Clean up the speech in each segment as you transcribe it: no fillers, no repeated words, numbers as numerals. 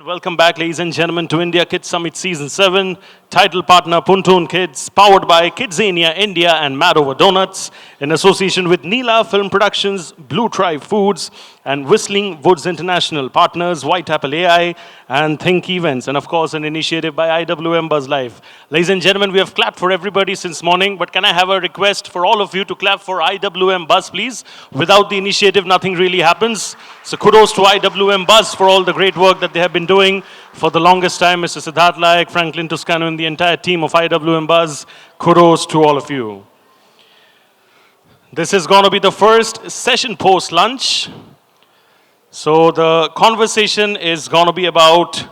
welcome back, ladies and gentlemen, to India Kids Summit Season 7. Title partner PunToon Kids, powered by KidZania India and Mad Over Donuts, in association with Neela Film Productions, Blue Tribe Foods, and Whistling Woods International. Partners, White Apple AI, and Think Events, and of course, an initiative by IWMBuzz Live. Ladies and gentlemen, we have clapped for everybody since morning, but can I have a request for all of you to clap for IWMBuzz, please? Without the initiative, nothing really happens. So kudos to IWMBuzz for all the great work that they have been doing for the longest time. Mr. Siddharth Laik, Franklin Toscano, and the entire team of IWMBuzz, kudos to all of you. This is going to be the first session post-lunch. So the conversation is going to be about,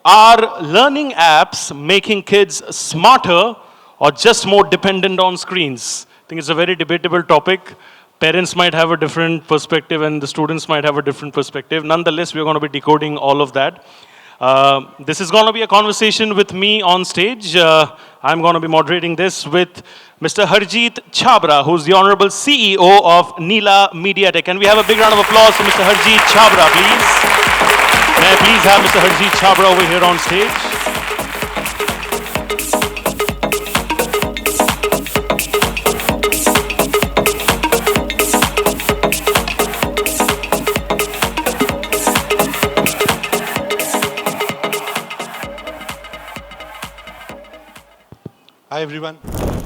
are learning apps making kids smarter or just more dependent on screens? I think it's a very debatable topic. Parents might have a different perspective and the students might have a different perspective. Nonetheless, we're going to be decoding all of that. This is going to be a conversation with me on stage. I'm going to be moderating this with Mr. Harjeet Chhabra, who's the Honorable CEO of Neela Mediatech. Can we have a big round of applause for Mr. Harjeet Chhabra, please? May I please have Mr. Harjeet Chhabra over here on stage? Hi everyone.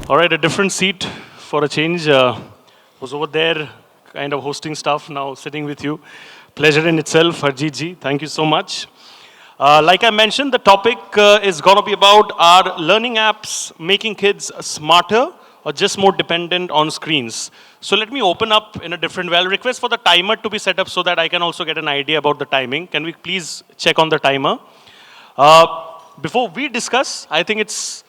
All right, a different seat for a change. Was over there kind of hosting stuff, now sitting with you. Pleasure in itself, Harjeet ji. Thank you so much. Like I mentioned, the topic is going to be about, are learning apps making kids smarter or just more dependent on screens? So let me open up in a different way. I'll request for the timer to be set up so that I can also get an idea about the timing. Can we please check on the timer? Before we discuss, I think it's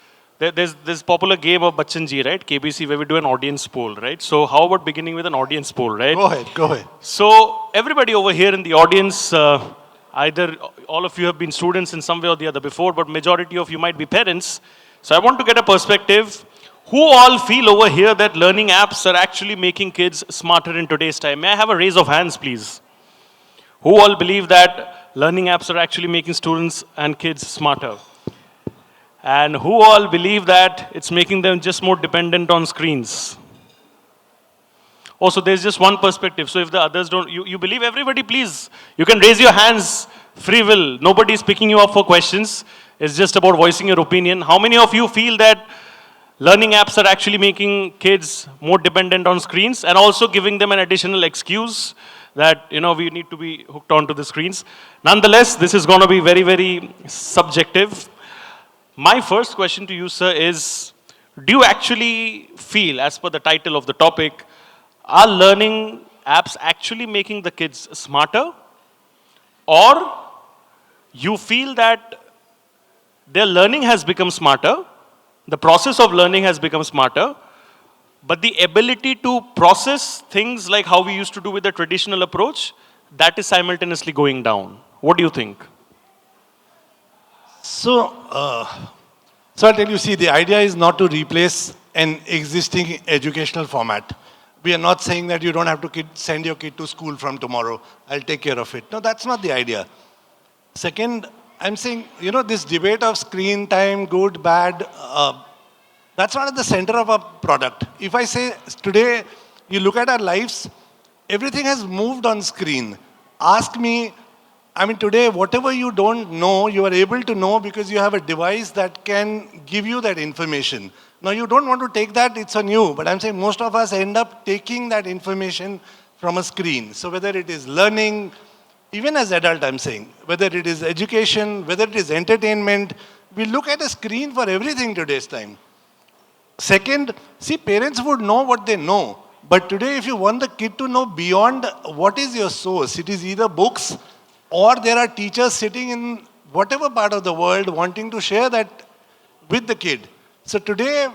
there's this popular game of Bachchan Ji, right? KBC, where we do an audience poll, right? So how about beginning with an audience poll, right? Go ahead. So everybody over here in the audience, either all of you have been students in some way or the other before, but majority of you might be parents. So I want to get a perspective. Who all feel over here that learning apps are actually making kids smarter in today's time? May I have a raise of hands, please? Who all believe that learning apps are actually making students and kids smarter? And who all believe that it's making them just more dependent on screens? Also, there's just one perspective. So if the others don't, you believe everybody, please. You can raise your hands, free will. Nobody's picking you up for questions. It's just about voicing your opinion. How many of you feel that learning apps are actually making kids more dependent on screens and also giving them an additional excuse that, you know, we need to be hooked onto the screens? Nonetheless, this is going to be very, very subjective. My first question to you, sir, is, do you actually feel, as per the title of the topic, are learning apps actually making the kids smarter? Or you feel that their learning has become smarter, the process of learning has become smarter, but the ability to process things like how we used to do with the traditional approach, that is simultaneously going down? What do you think? So I'll tell you, see, the idea is not to replace an existing educational format. We are not saying that you don't have to send your kid to school from tomorrow. I'll take care of it. No, that's not the idea. Second, I'm saying, you know, this debate of screen time, good, bad, that's not at the center of our product. If I say today, you look at our lives, everything has moved on screen. Ask me, I mean, today, whatever you don't know, you are able to know because you have a device that can give you that information. Now, you don't want to take that, it's on you. But I'm saying most of us end up taking that information from a screen. So whether it is learning, even as adult, I'm saying, whether it is education, whether it is entertainment, we look at a screen for everything today's time. Second, see, parents would know what they know. But today, if you want the kid to know beyond what is your source, it is either books, or there are teachers sitting in whatever part of the world wanting to share that with the kid. So today,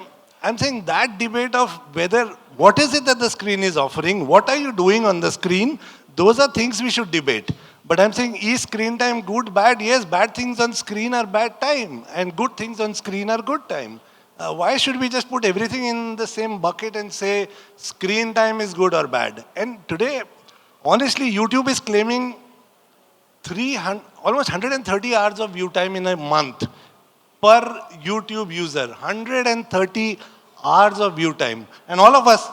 I'm saying that debate of whether, what is it that the screen is offering, what are you doing on the screen, those are things we should debate. But I'm saying, is screen time good, bad? Yes, bad things on screen are bad time, and good things on screen are good time. Why should we just put everything in the same bucket and say screen time is good or bad? And today, honestly, YouTube is claiming 300, almost 130 hours of view time in a month per YouTube user. 130 hours of view time. And all of us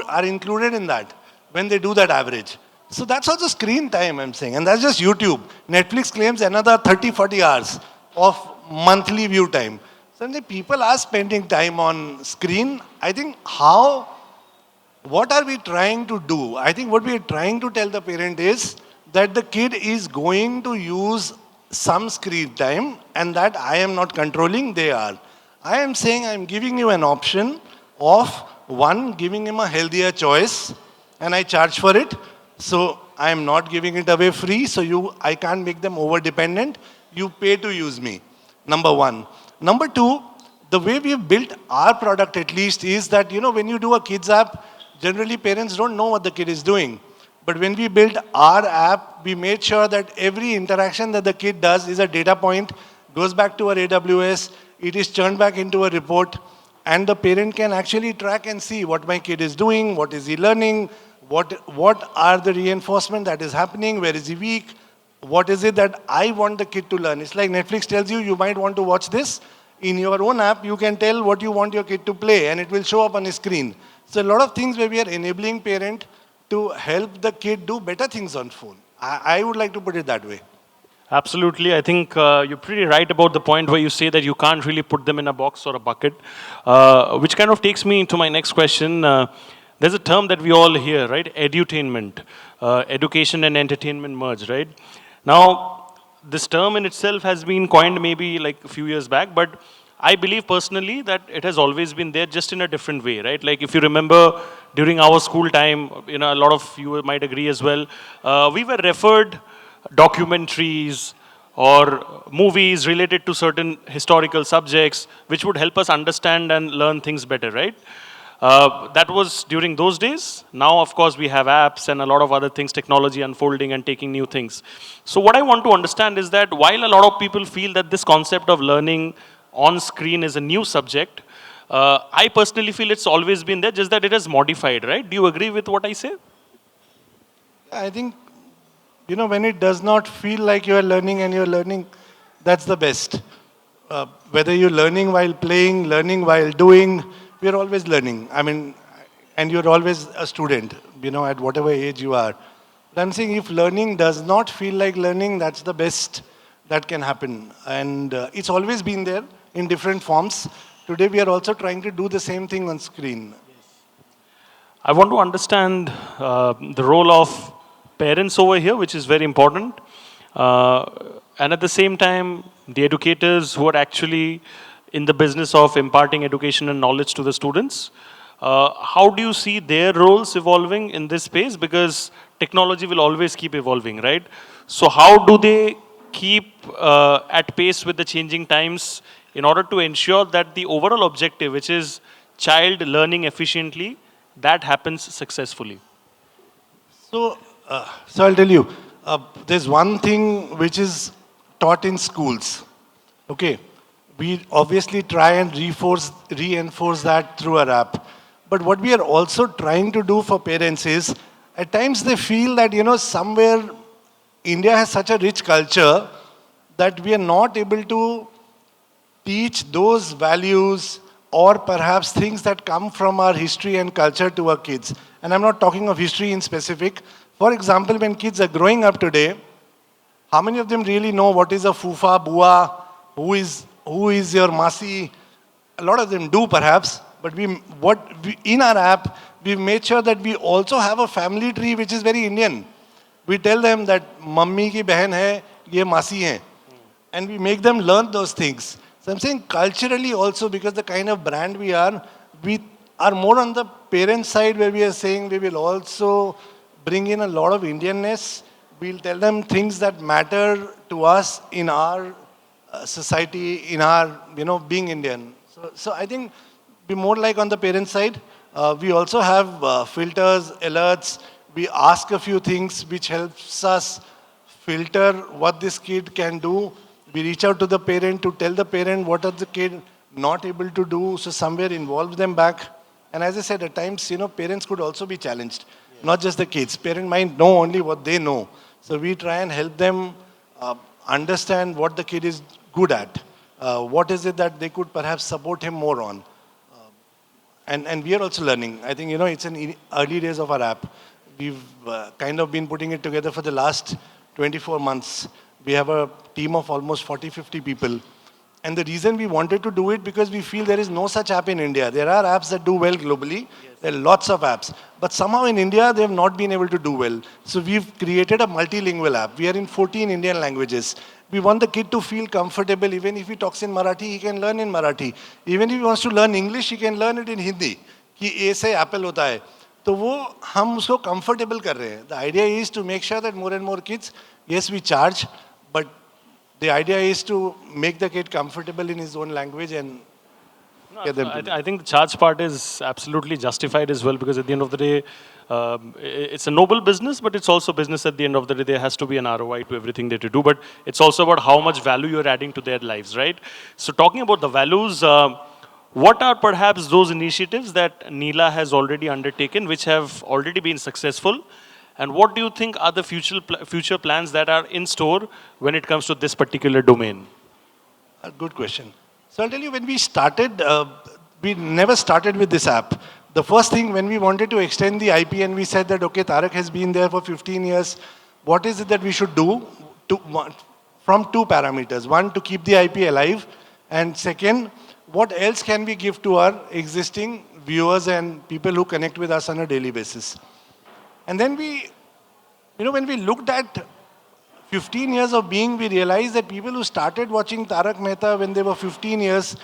are included in that when they do that average. So that's also screen time, I'm saying. And that's just YouTube. Netflix claims another 30, 40 hours of monthly view time. So the people are spending time on screen. I think what are we trying to do? I think what we are trying to tell the parent is that the kid is going to use some screen time and that I am not controlling, they are. I am saying I am giving you an option of one, giving him a healthier choice and I charge for it. So I am not giving it away free, so I can't make them over dependent. You pay to use me. Number one. Number two, the way we've built our product at least is that, when you do a kids app, generally parents don't know what the kid is doing. But when we built our app, we made sure that every interaction that the kid does is a data point, goes back to our AWS, it is turned back into a report, and the parent can actually track and see what my kid is doing, what is he learning, what are the reinforcement that is happening, where is he weak, what is it that I want the kid to learn. It's like Netflix tells you, you might want to watch this. In your own app, you can tell what you want your kid to play, and it will show up on his screen. So a lot of things where we are enabling parent to help the kid do better things on phone. I would like to put it that way. Absolutely. I think you're pretty right about the point where you say that you can't really put them in a box or a bucket, which kind of takes me to my next question. There's a term that we all hear, right? Edutainment, education and entertainment merged, right? Now, this term in itself has been coined maybe like a few years back, but I believe personally that it has always been there, just in a different way, right? Like if you remember during our school time, a lot of you might agree as well, we were referred documentaries or movies related to certain historical subjects, which would help us understand and learn things better, right? That was during those days. Now, of course, we have apps and a lot of other things, technology unfolding and taking new things. So what I want to understand is that while a lot of people feel that this concept of learning on screen is a new subject, I personally feel it's always been there, just that it is modified, right? Do you agree with what I say? I think, when it does not feel like you are learning and you're learning, that's the best. Whether you're learning while playing, learning while doing, we're always learning. And you're always a student, at whatever age you are. But I'm saying if learning does not feel like learning, that's the best that can happen. And it's always been there in different forms. Today we are also trying to do the same thing on screen. I want to understand the role of parents over here, which is very important. And at the same time, the educators who are actually in the business of imparting education and knowledge to the students. How do you see their roles evolving in this space? Because technology will always keep evolving, right? So how do they keep at pace with the changing times in order to ensure that the overall objective, which is child learning efficiently, that happens successfully? So I'll tell you, there's one thing which is taught in schools. Okay, we obviously try and reinforce that through our app. But what we are also trying to do for parents is, at times they feel that, somewhere India has such a rich culture that we are not able to teach those values or perhaps things that come from our history and culture to our kids. And I'm not talking of history in specific. For example, when kids are growing up today, how many of them really know what is a fufa, bua, who is your masi? A lot of them do perhaps, but in our app, we've made sure that we also have a family tree which is very Indian. We tell them that mummy ki behan hai, ye masi hai. And we make them learn those things. So I'm saying culturally also, because the kind of brand we are more on the parent side, where we are saying we will also bring in a lot of Indianness. We'll tell them things that matter to us in our society, in our, being Indian. So I think be more like on the parent side. We also have filters, alerts. We ask a few things which helps us filter what this kid can do. We reach out to the parent to tell the parent what are the kid not able to do. So somewhere involve them back. And as I said, at times, parents could also be challenged. Not just the kids. Parent might know only what they know. So we try and help them understand what the kid is good at. What is it that they could perhaps support him more on? And we are also learning. I think, it's in early days of our app. We've kind of been putting it together for the last 24 months. We have a team of almost 40, 50 people. And the reason we wanted to do it because we feel there is no such app in India. There are apps that do well globally. Yes. There are lots of apps. But somehow in India, they have not been able to do well. So we've created a multilingual app. We are in 14 Indian languages. We want the kid to feel comfortable. Even if he talks in Marathi, he can learn in Marathi. Even if he wants to learn English, he can learn it in Hindi. कि A से apple होता है. तो वो हम उसको comfortable कर रहे हैं. The idea is to make sure that more and more kids, yes, we charge, but the idea is to make the kid comfortable in his own language and get them to I think the charge part is absolutely justified as well because at the end of the day, it's a noble business, but it's also business at the end of the day. There has to be an ROI to everything that you do, but it's also about how much value you're adding to their lives, right? So talking about the values, what are perhaps those initiatives that Neela has already undertaken which have already been successful? And what do you think are the future plans that are in store when it comes to this particular domain? A good question. So I'll tell you, when we started, we never started with this app. The first thing, when we wanted to extend the IP and we said that, okay, Taarak has been there for 15 years, what is it that we should do from two parameters? One, to keep the IP alive. And second, what else can we give to our existing viewers and people who connect with us on a daily basis? And then when we looked at 15 years of being, we realized that people who started watching Taarak Mehta when they were 15 years,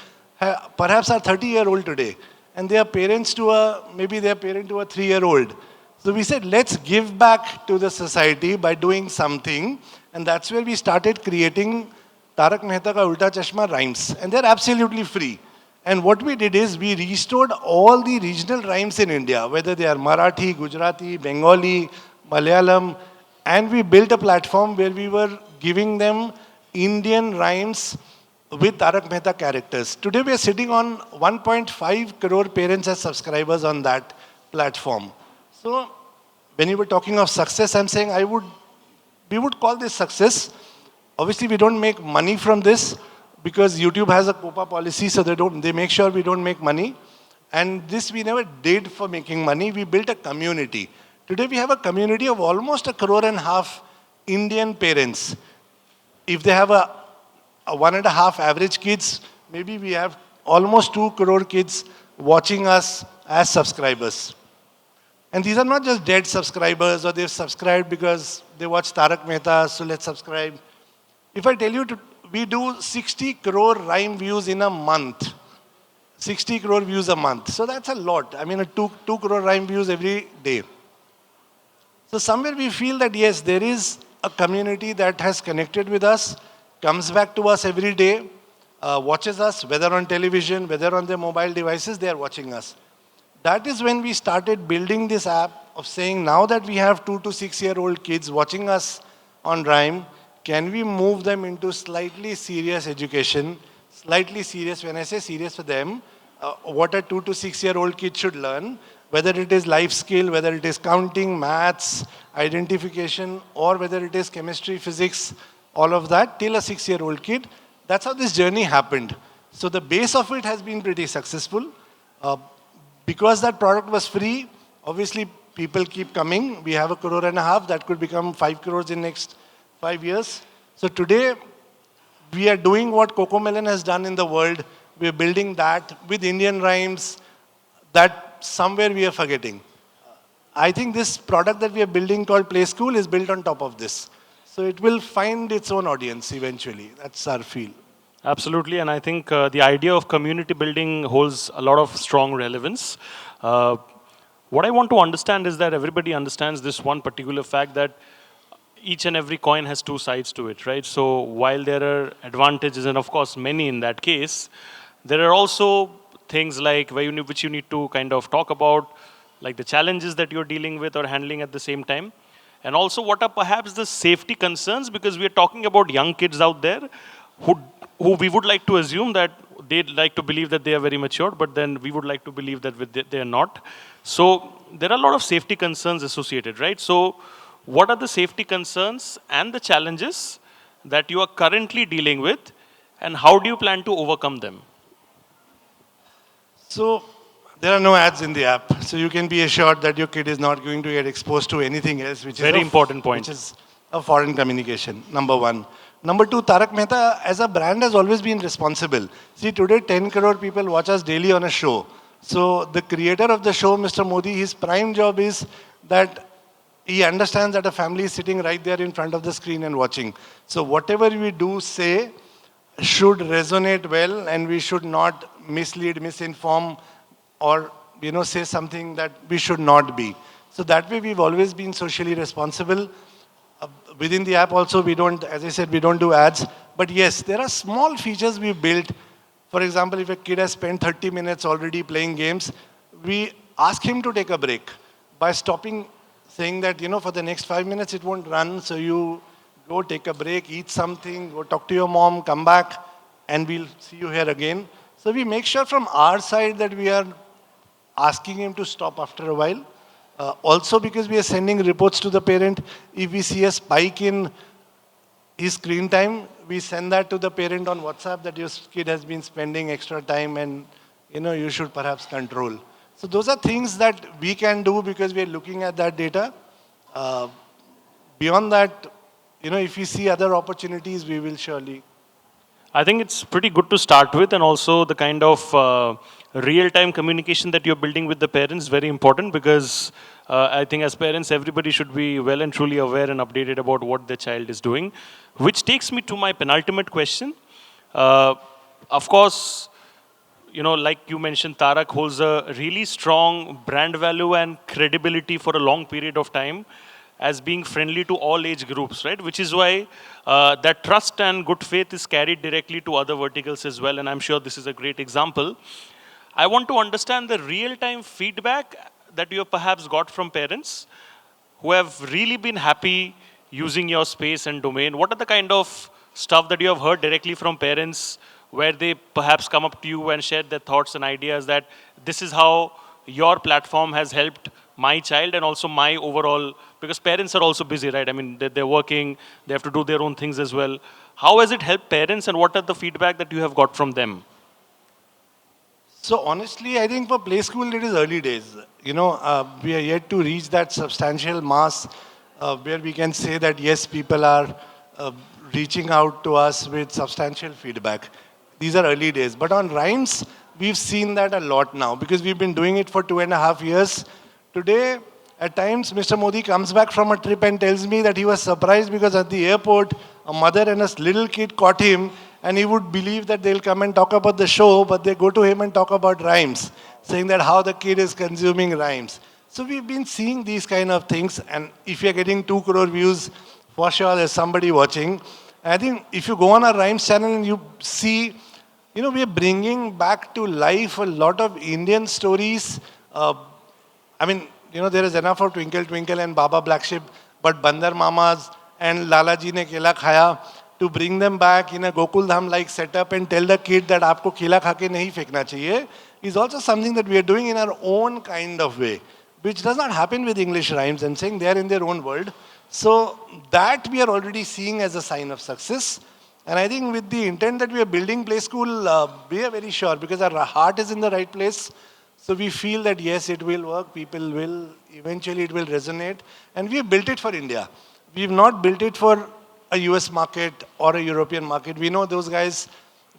perhaps are 30-year-old today. And they are parents to maybe they are parent to a 3-year-old. So we said, let's give back to the society by doing something. And that's where we started creating Taarak Mehta ka Ooltah Chashmah rhymes. And they're absolutely free. And what we did is we restored all the regional rhymes in India, whether they are Marathi, Gujarati, Bengali, Malayalam, and we built a platform where we were giving them Indian rhymes with Taarak Mehta characters. Today we are sitting on 1.5 crore parents as subscribers on that platform. So when you were talking of success, I'm saying we would call this success. Obviously we don't make money from this, because YouTube has a COPA policy, so they make sure we don't make money. And this we never did for making money. We built a community. Today we have a community of almost 1.5 crore Indian parents. If they have a 1.5 average kids, maybe we have almost 2 crore kids watching us as subscribers. And these are not just dead subscribers or they've subscribed because they watch Taarak Mehta, so let's subscribe. If I tell you we do 60 crore rhyme views in a month. 60 crore views a month. So that's a lot. I mean, 2 crore rhyme views every day. So somewhere we feel that yes, there is a community that has connected with us, comes back to us every day, watches us, whether on television, whether on their mobile devices, they are watching us. That is when we started building this app of saying, now that we have 2 to 6-year-old kids watching us on rhyme, can we move them into slightly serious education? Slightly serious, when I say serious for them, what a 2 to 6-year-old kid should learn, whether it is life skill, whether it is counting, maths, identification, or whether it is chemistry, physics, all of that, till a 6-year-old kid. That's how this journey happened. So the base of it has been pretty successful. Because that product was free, obviously people keep coming. We have 1.5 crore, that could become 5 crores in next 5 years. So today, we are doing what Cocomelon has done in the world. We are building that with Indian rhymes that somewhere we are forgetting. I think this product that we are building called Play School is built on top of this. So it will find its own audience eventually. That's our feel. Absolutely, and I think the idea of community building holds a lot of strong relevance. What I want to understand is that everybody understands this one particular fact that each and every coin has two sides to it, right? So while there are advantages, and of course many in that case, there are also things like which you need to kind of talk about, like the challenges that you're dealing with or handling at the same time. And also what are perhaps the safety concerns, because we are talking about young kids out there who we would like to assume that they'd like to believe that they are very mature, but then we would like to believe that they are not. So there are a lot of safety concerns associated, right? So what are the safety concerns and the challenges that you are currently dealing with, and how do you plan to overcome them? So there are no ads in the app, so you can be assured that your kid is not going to get exposed to anything else, Very important which point. is a foreign communication. Number one. Number two, Taarak Mehta as a brand has always been responsible. See, today 10 crore people watch us daily on a show. So the creator of the show, Mr. Modi, his prime job is that he understands that a family is sitting right there in front of the screen and watching. So whatever we do, say, should resonate well, and we should not mislead, misinform, or say something that we should not be. So that way we've always been socially responsible. Within the app also, we don't, as I said, we don't do ads. But yes, there are small features we built. For example, if a kid has spent 30 minutes already playing games, we ask him to take a break by stopping, saying that, for the next 5 minutes it won't run. So you go take a break, eat something, go talk to your mom, come back, and we'll see you here again. So we make sure from our side that we are asking him to stop after a while. Also, because we are sending reports to the parent, if we see a spike in his screen time, we send that to the parent on WhatsApp that your kid has been spending extra time and you should perhaps control. So those are things that we can do because we are looking at that data. Uh, Beyond that, if we see other opportunities, we will surely. I think it's pretty good to start with, and also the kind of real-time communication that you're building with the parents is very important, because I think as parents, everybody should be well and truly aware and updated about what their child is doing. Which takes me to my penultimate question. Of course, like you mentioned, Taarak holds a really strong brand value and credibility for a long period of time as being friendly to all age groups, right? Which is why that trust and good faith is carried directly to other verticals as well. And I'm sure this is a great example. I want to understand the real-time feedback that you have perhaps got from parents who have really been happy using your space and domain. What are the kind of stuff that you have heard directly from parents where they perhaps come up to you and share their thoughts and ideas that this is how your platform has helped my child and also my overall, because parents are also busy, right? I mean, they're working, they have to do their own things as well. How has it helped parents, and what are the feedback that you have got from them? So honestly, I think for Play School, it is early days. We are yet to reach that substantial mass where we can say that yes, people are reaching out to us with substantial feedback. These are early days. But on rhymes, we've seen that a lot now because we've been doing it for 2.5 years. Today, at times, Mr. Modi comes back from a trip and tells me that he was surprised because at the airport, a mother and a little kid caught him, and he would believe that they'll come and talk about the show, but they go to him and talk about rhymes, saying that how the kid is consuming rhymes. So we've been seeing these kind of things, and if you're getting 2 crore views, for sure there's somebody watching. I think if you go on our rhymes channel and you see, we are bringing back to life a lot of Indian stories. There is enough of Twinkle Twinkle and Baba Black Sheep, but Bandar Mamas and Lala Ji ne Kela Khaya, to bring them back in a Gokul Dham like setup and tell the kid that aapko khela kha ke nahi fekna chahiye, is also something that we are doing in our own kind of way, which does not happen with English rhymes, and saying they are in their own world. So that we are already seeing as a sign of success. And I think with the intent that we are building Play School, we are very sure because our heart is in the right place. So we feel that yes, it will work, people will, eventually it will resonate. And we have built it for India. We have not built it for a US market or a European market. We know those guys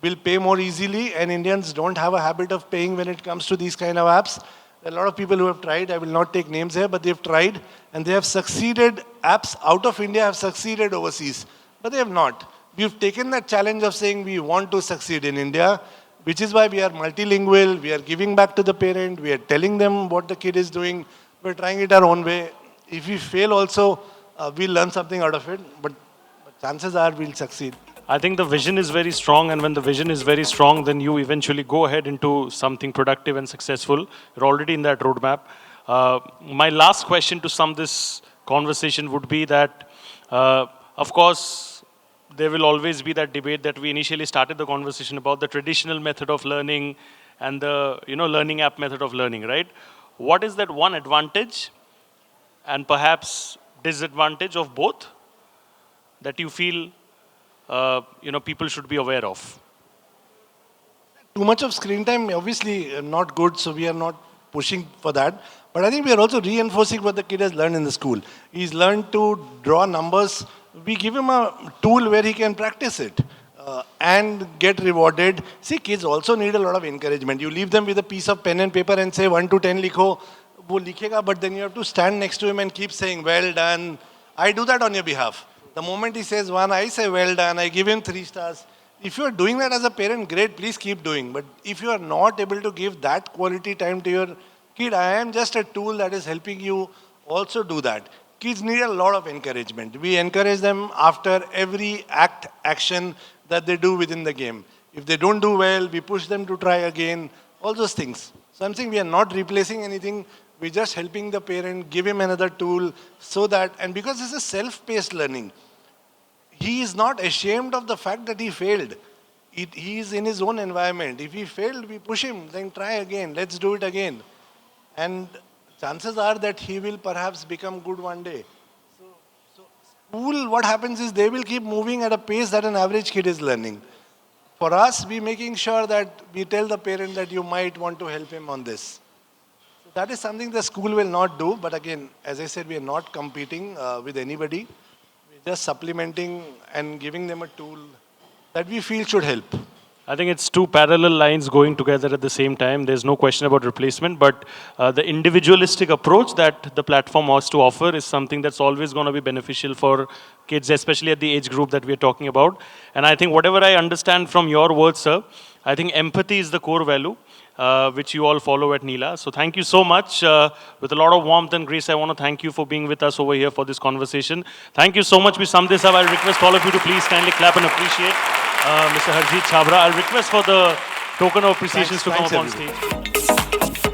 will pay more easily, and Indians don't have a habit of paying when it comes to these kind of apps. There are a lot of people who have tried, I will not take names here, but they've tried and they have succeeded. Apps out of India have succeeded overseas, but they have not. We've taken that challenge of saying we want to succeed in India, which is why we are multilingual, we are giving back to the parent, we are telling them what the kid is doing, we're trying it our own way. If we fail also, we'll learn something out of it, but chances are we'll succeed. I think the vision is very strong, and when the vision is very strong, then you eventually go ahead into something productive and successful. You're already in that roadmap. My last question to sum this conversation would be that, of course, there will always be that debate that we initially started the conversation about, the traditional method of learning and the learning app method of learning, right? What is that one advantage and perhaps disadvantage of both that you feel people should be aware of? Too much of screen time, obviously not good, so we are not pushing for that. But I think we are also reinforcing what the kid has learned in the school. He's learned to draw numbers. We give him a tool where he can practice it and get rewarded. See, kids also need a lot of encouragement. You leave them with a piece of pen and paper and say 1 to 10 likho, wo likhega, but then you have to stand next to him and keep saying, well done. I do that on your behalf. The moment he says 1, I say well done, I give him 3 stars. If you are doing that as a parent, great, please keep doing. But if you are not able to give that quality time to your kid, I am just a tool that is helping you also do that. Kids need a lot of encouragement. We encourage them after every action that they do within the game. If they don't do well, we push them to try again, all those things. So I'm saying we are not replacing anything. We're just helping the parent, give him another tool so that, and because this is self-paced learning, he is not ashamed of the fact that he failed. He is in his own environment. If he failed, we push him, then try again, let's do it again. And chances are that he will perhaps become good one day. So school, what happens is they will keep moving at a pace that an average kid is learning. For us, we're making sure that we tell the parent that you might want to help him on this. So that is something the school will not do. But again, as I said, we are not competing with anybody. Just supplementing and giving them a tool that we feel should help. I think it's two parallel lines going together at the same time. There's no question about replacement, but the individualistic approach that the platform has to offer is something that's always going to be beneficial for kids, especially at the age group that we're talking about. And I think whatever I understand from your words, sir, I think empathy is the core value, which you all follow at Neela. So thank you so much. With a lot of warmth and grace, I want to thank you for being with us over here for this conversation. Thank you so much. We sum this up. I'll request all of you to please kindly clap and appreciate Mr. Harjeet Chhabra. I'll request for the token of appreciation to come up on stage.